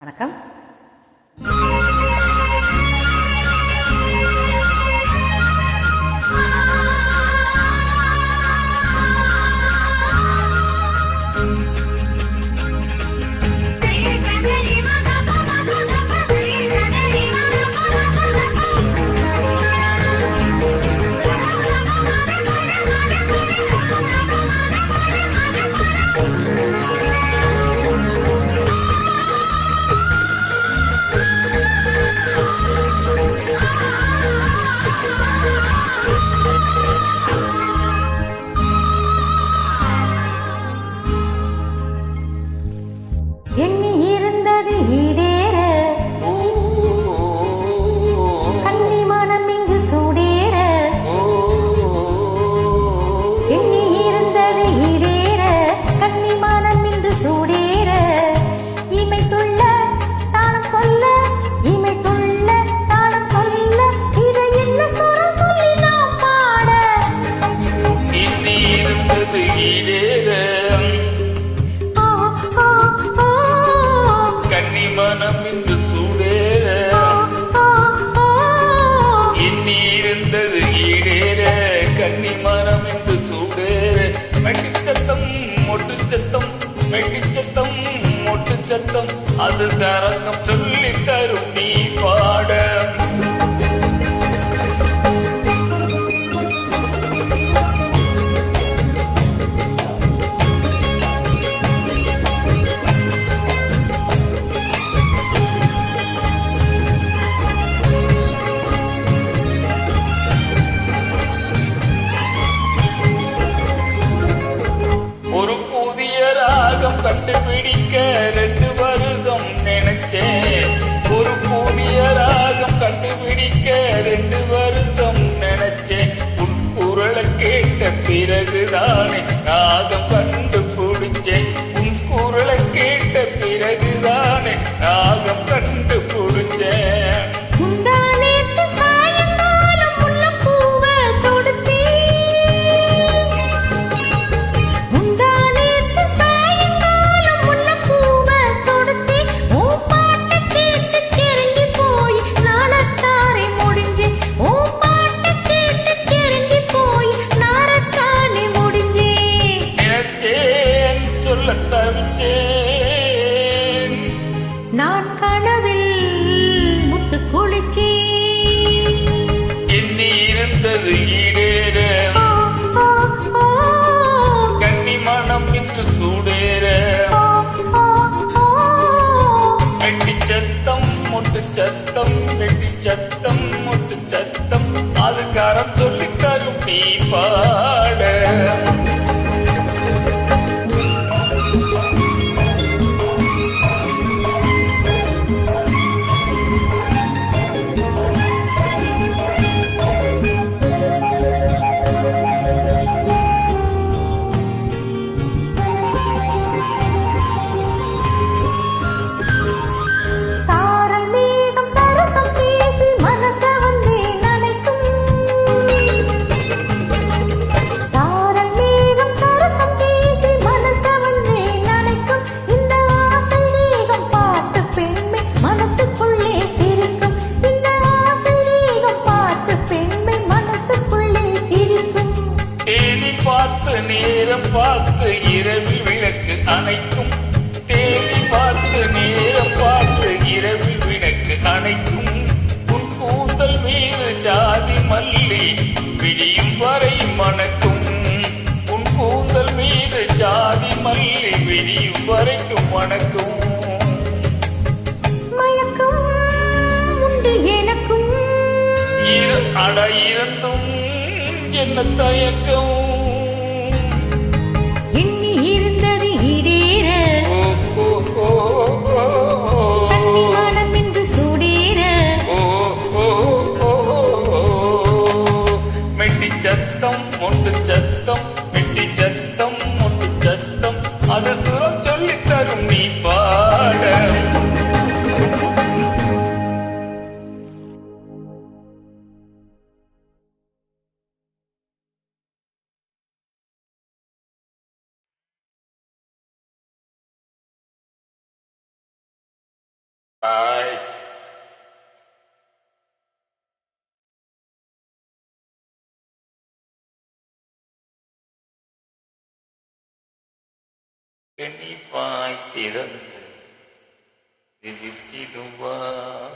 வணக்கம். எண்ணி இருந்தது ஈடேற, கன்னி மனம் இங்கு சூடேற. எண்ணி இருந்தது ஈடேற, கன்னி மனம் இன்று சூடேற. இமை துள்ள தாளம் சொல்ல, இமை துள்ள தாளம் சொல்ல, இதை என்ன சொரம் சொல்லி நாம் பாட. எண்ணி இருந்தது ஈடேற, மனம் இன்று சூடேற. எண்ணி இருந்தது ஈடேற, கன்னி மனம் இன்று சூடேற. மெட்டி சத்தம் மொட்டு சத்தம், மெட்டி சத்தம் மொட்டு சத்தம், அது தரங்கம் சொல்லி தரும் நீ பாட. கண்டுபிடிக்க 2 வருஷம் நினைச்சேன். ஒரு புதிய ராகம் கண்டுபிடிக்க 2 வருஷம் நினைச்சேன். உன் குரலை கேட்ட பிறகுதானே ராகம் கண்டுபிடிச்சேன். உன் குரலை கேட்ட பிறகுதானே ராகம் கண்டுபிடிச்சேன். நான் கனவில் முத்து குளிச்சேன். எண்ணி இருந்தது ஈடேற, கன்னி மனம் இன்று சூடேற. மெட்டி சத்தம் மொட்டு சத்தம், மெட்டி சத்தம் மொட்டு சத்தம், அது கரம் சொல்லி தரும் நீ பாட. பார்த்து நேரம் பார்த்து இரவில் விளக்கு அணைக்கும். தேவி பார்த்து நேரம் பார்த்து இரவில் விளக்கு அணைக்கும். உன் கூந்தல் மீது ஜாதி மல்லி விடியும் வரை மணக்கும். உன் கூந்தல் மீது ஜாதி மல்லி விடியும் வரைக்கும் மணக்கும். மயக்கம் உண்டு எனக்கும், அட இருந்தும் என்ன தயக்கம். எண்ணி இருந்தது ஈடேற, கன்னி மனம் இன்று சூடேற. மெட்டி சத்தம் மொட்டு சத்தம், மெட்டி சத்தம் மொட்டு சத்தம், அது சுரம் சொல்லி தரும் நீ பாட. கண்ணிப்பாய் திறந்து சிரித்திடுவார்